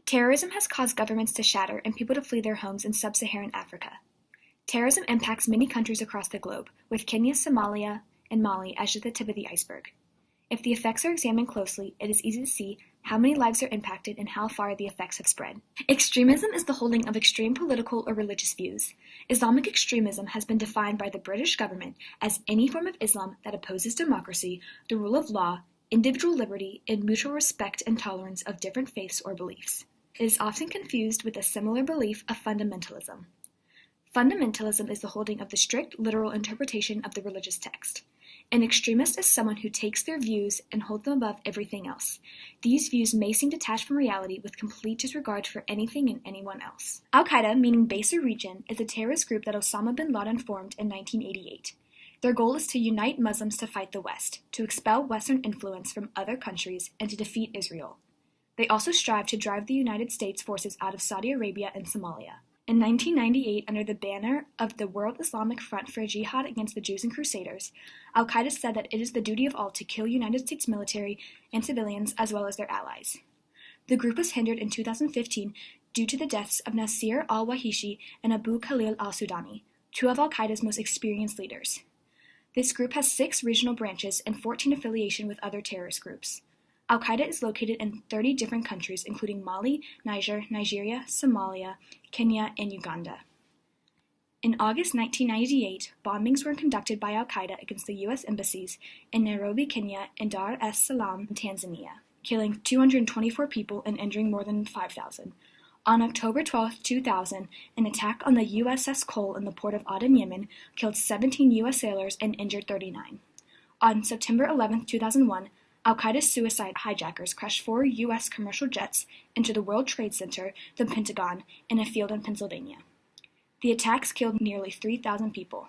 Terrorism has caused governments to shatter and people to flee their homes in Sub-Saharan Africa. Terrorism impacts many countries across the globe, with Kenya, Somalia, and Mali as just the tip of the iceberg. If the effects are examined closely, it is easy to see how many lives are impacted and how far the effects have spread. Extremism is the holding of extreme political or religious views. Islamic extremism has been defined by the British government as any form of Islam that opposes democracy, the rule of law, individual liberty, and mutual respect and tolerance of different faiths or beliefs. It is often confused with a similar belief of fundamentalism. Fundamentalism is the holding of the strict, literal interpretation of the religious text. An extremist is someone who takes their views and holds them above everything else. These views may seem detached from reality with complete disregard for anything and anyone else. Al-Qaeda, meaning base or region, is a terrorist group that Osama bin Laden formed in 1988. Their goal is to unite Muslims to fight the West, to expel Western influence from other countries, and to defeat Israel. They also strive to drive the United States forces out of Saudi Arabia and Somalia. In 1998, under the banner of the World Islamic Front for Jihad against the Jews and Crusaders, Al-Qaeda said that it is the duty of all to kill United States military and civilians as well as their allies. The group was hindered in 2015 due to the deaths of Nasir al-Wahishi and Abu Khalil al-Sudani, two of Al-Qaeda's most experienced leaders. This group has 6 regional branches and 14 affiliation with other terrorist groups. Al-Qaeda is located in 30 different countries, including Mali, Niger, Nigeria, Somalia, Kenya, and Uganda. In August 1998, bombings were conducted by Al-Qaeda against the U.S. embassies in Nairobi, Kenya, and Dar es Salaam, Tanzania, killing 224 people and injuring more than 5,000. On October 12, 2000, an attack on the USS Cole in the port of Aden, Yemen, killed 17 U.S. sailors and injured 39. On September 11, 2001, Al-Qaeda's suicide hijackers crashed 4 U.S. commercial jets into the World Trade Center, the Pentagon, and a field in Pennsylvania. The attacks killed nearly 3,000 people.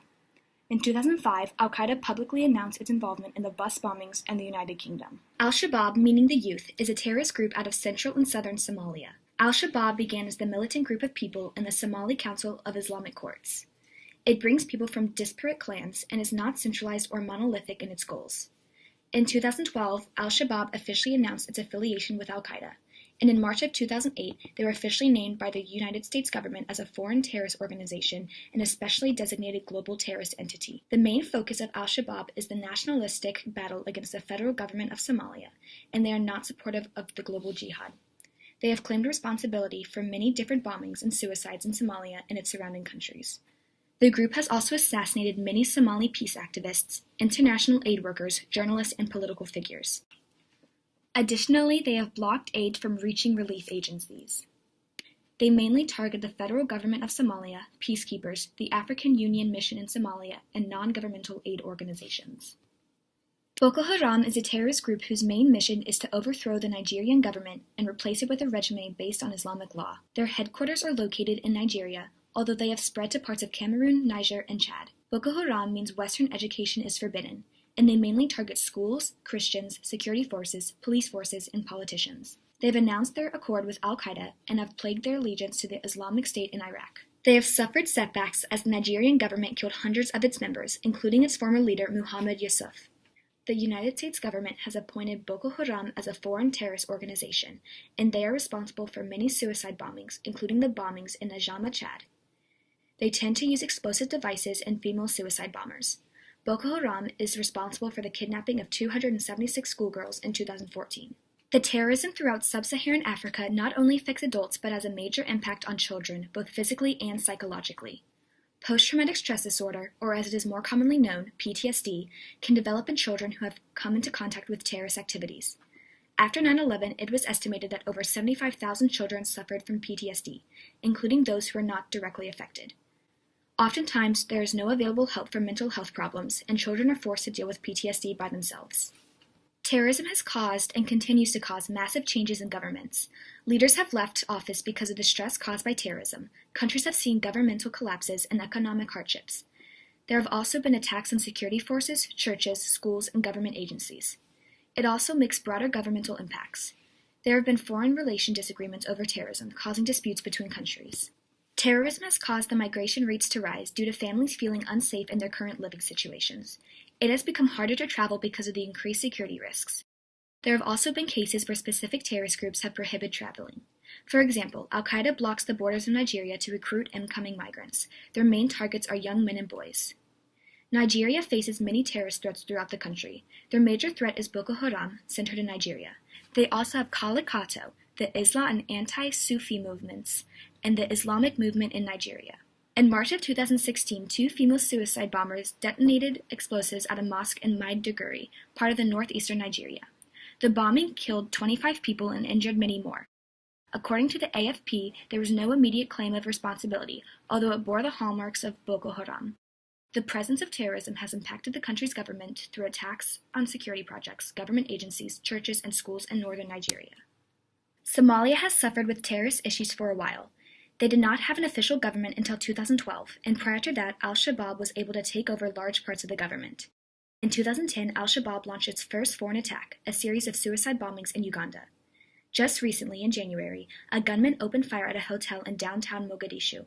In 2005, Al-Qaeda publicly announced its involvement in the bus bombings in the United Kingdom. Al-Shabaab, meaning the youth, is a terrorist group out of central and southern Somalia. Al-Shabaab began as the militant group of people in the Somali Council of Islamic Courts. It brings people from disparate clans and is not centralized or monolithic in its goals. In 2012, Al-Shabaab officially announced its affiliation with Al-Qaeda, and in March of 2008, they were officially named by the United States government as a foreign terrorist organization and a specially designated global terrorist entity. The main focus of Al-Shabaab is the nationalistic battle against the federal government of Somalia, and they are not supportive of the global jihad. They have claimed responsibility for many different bombings and suicides in Somalia and its surrounding countries. The group has also assassinated many Somali peace activists, international aid workers, journalists, and political figures. Additionally, they have blocked aid from reaching relief agencies. They mainly target the federal government of Somalia, peacekeepers, the African Union Mission in Somalia, and non-governmental aid organizations. Boko Haram is a terrorist group whose main mission is to overthrow the Nigerian government and replace it with a regime based on Islamic law. Their headquarters are located in Nigeria, although they have spread to parts of Cameroon, Niger, and Chad. Boko Haram means Western education is forbidden, and they mainly target schools, Christians, security forces, police forces, and politicians. They have announced their accord with Al-Qaeda and have pledged their allegiance to the Islamic State in Iraq. They have suffered setbacks as the Nigerian government killed hundreds of its members, including its former leader Muhammad Yusuf. The United States government has appointed Boko Haram as a foreign terrorist organization, and they are responsible for many suicide bombings, including the bombings in Najama, Chad. They tend to use explosive devices and female suicide bombers. Boko Haram is responsible for the kidnapping of 276 schoolgirls in 2014. The terrorism throughout sub-Saharan Africa not only affects adults but has a major impact on children, both physically and psychologically. Post-traumatic stress disorder, or as it is more commonly known, PTSD, can develop in children who have come into contact with terrorist activities. After 9/11, it was estimated that over 75,000 children suffered from PTSD, including those who are not directly affected. Oftentimes, there is no available help for mental health problems, and children are forced to deal with PTSD by themselves. Terrorism has caused and continues to cause massive changes in governments. Leaders have left office because of the stress caused by terrorism. Countries have seen governmental collapses and economic hardships. There have also been attacks on security forces, churches, schools, and government agencies. It also makes broader governmental impacts. There have been foreign relation disagreements over terrorism, causing disputes between countries. Terrorism has caused the migration rates to rise due to families feeling unsafe in their current living situations. It has become harder to travel because of the increased security risks. There have also been cases where specific terrorist groups have prohibited traveling. For example, Al-Qaeda blocks the borders of Nigeria to recruit incoming migrants. Their main targets are young men and boys. Nigeria faces many terrorist threats throughout the country. Their major threat is Boko Haram, centered in Nigeria. They also have Kalakato, the Islam and anti-Sufi movements, and the Islamic movement in Nigeria. In March of 2016, 2 female suicide bombers detonated explosives at a mosque in Maiduguri, part of the northeastern Nigeria. The bombing killed 25 people and injured many more. According to the AFP, there was no immediate claim of responsibility, although it bore the hallmarks of Boko Haram. The presence of terrorism has impacted the country's government through attacks on security projects, government agencies, churches, and schools in northern Nigeria. Somalia has suffered with terrorist issues for a while. They did not have an official government until 2012, and prior to that, Al-Shabaab was able to take over large parts of the government. In 2010, Al-Shabaab launched its first foreign attack, a series of suicide bombings in Uganda. Just recently, in January, a gunman opened fire at a hotel in downtown Mogadishu.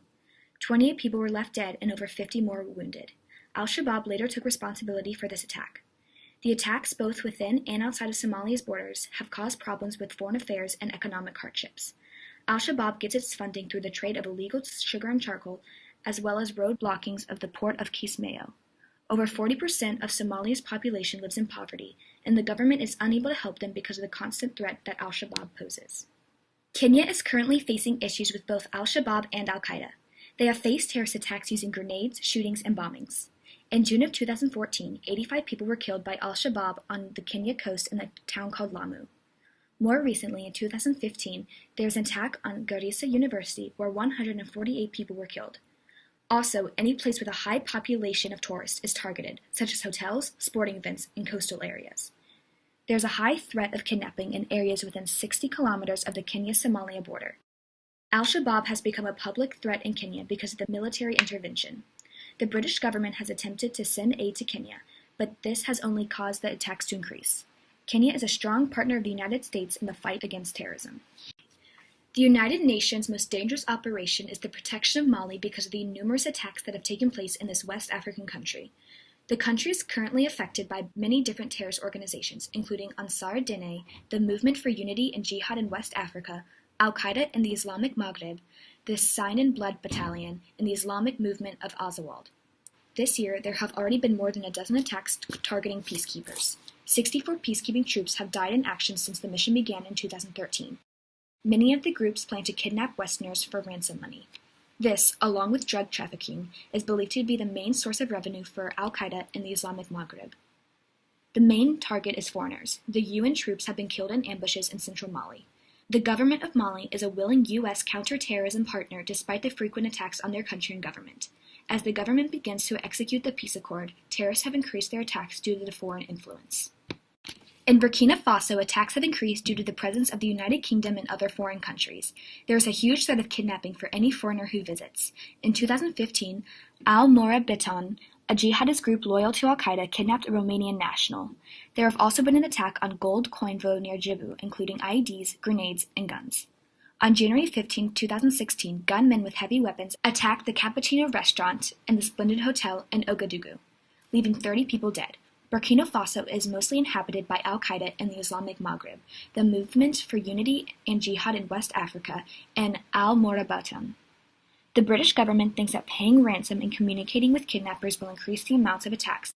28 people were left dead and over 50 more were wounded. Al-Shabaab later took responsibility for this attack. The attacks both within and outside of Somalia's borders have caused problems with foreign affairs and economic hardships. Al-Shabaab gets its funding through the trade of illegal sugar and charcoal, as well as road blockings of the port of Kismayo. Over 40% of Somalia's population lives in poverty, and the government is unable to help them because of the constant threat that Al-Shabaab poses. Kenya is currently facing issues with both Al-Shabaab and Al-Qaeda. They have faced terrorist attacks using grenades, shootings, and bombings. In June of 2014, 85 people were killed by Al-Shabaab on the Kenya coast in a town called Lamu. More recently, in 2015, there was an attack on Garissa University where 148 people were killed. Also, any place with a high population of tourists is targeted, such as hotels, sporting events, and coastal areas. There is a high threat of kidnapping in areas within 60 kilometers of the Kenya-Somalia border. Al-Shabaab has become a public threat in Kenya because of the military intervention. The British government has attempted to send aid to Kenya, but this has only caused the attacks to increase. Kenya is a strong partner of the United States in the fight against terrorism. The United Nations' most dangerous operation is the protection of Mali because of the numerous attacks that have taken place in this West African country. The country is currently affected by many different terrorist organizations, including Ansar Dine, the Movement for Unity and Jihad in West Africa, Al-Qaeda in the Islamic Maghreb, the Sign in Blood Battalion, and the Islamic Movement of Azawad. This year, there have already been more than a dozen attacks targeting peacekeepers. 64 peacekeeping troops have died in action since the mission began in 2013. Many of the groups plan to kidnap Westerners for ransom money. This, along with drug trafficking, is believed to be the main source of revenue for Al-Qaeda in the Islamic Maghreb. The main target is foreigners. The UN troops have been killed in ambushes in central Mali. The government of Mali is a willing U.S. counterterrorism partner despite the frequent attacks on their country and government. As the government begins to execute the peace accord, terrorists have increased their attacks due to the foreign influence. In Burkina Faso, attacks have increased due to the presence of the United Kingdom and other foreign countries. There is a huge threat of kidnapping for any foreigner who visits. In 2015, Al-Morabitan, a jihadist group loyal to Al-Qaeda, kidnapped a Romanian national. There have also been an attack on Gold Coinvo near Djibu, including IEDs, grenades, and guns. On January 15, 2016, gunmen with heavy weapons attacked the Cappuccino restaurant and the Splendid Hotel in Ouagadougou, leaving 30 people dead. Burkina Faso is mostly inhabited by Al-Qaeda in the Islamic Maghreb, the Movement for Unity and Jihad in West Africa, and Al-Morabitan. The British government thinks that paying ransom and communicating with kidnappers will increase the amounts of attacks,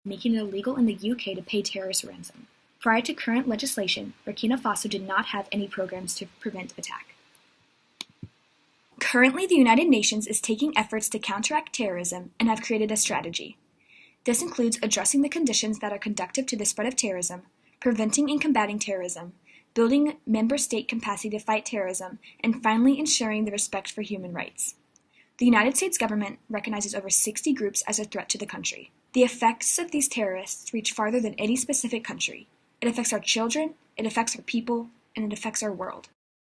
making it illegal in the UK to pay terrorist ransom. Prior to current legislation, Burkina Faso did not have any programs to prevent attack. Currently, the United Nations is taking efforts to counteract terrorism and have created a strategy. This includes addressing the conditions that are conducive to the spread of terrorism, preventing and combating terrorism, building member state capacity to fight terrorism, and finally ensuring the respect for human rights. The United States government recognizes over 60 groups as a threat to the country. The effects of these terrorists reach farther than any specific country. It affects our children, it affects our people, and it affects our world.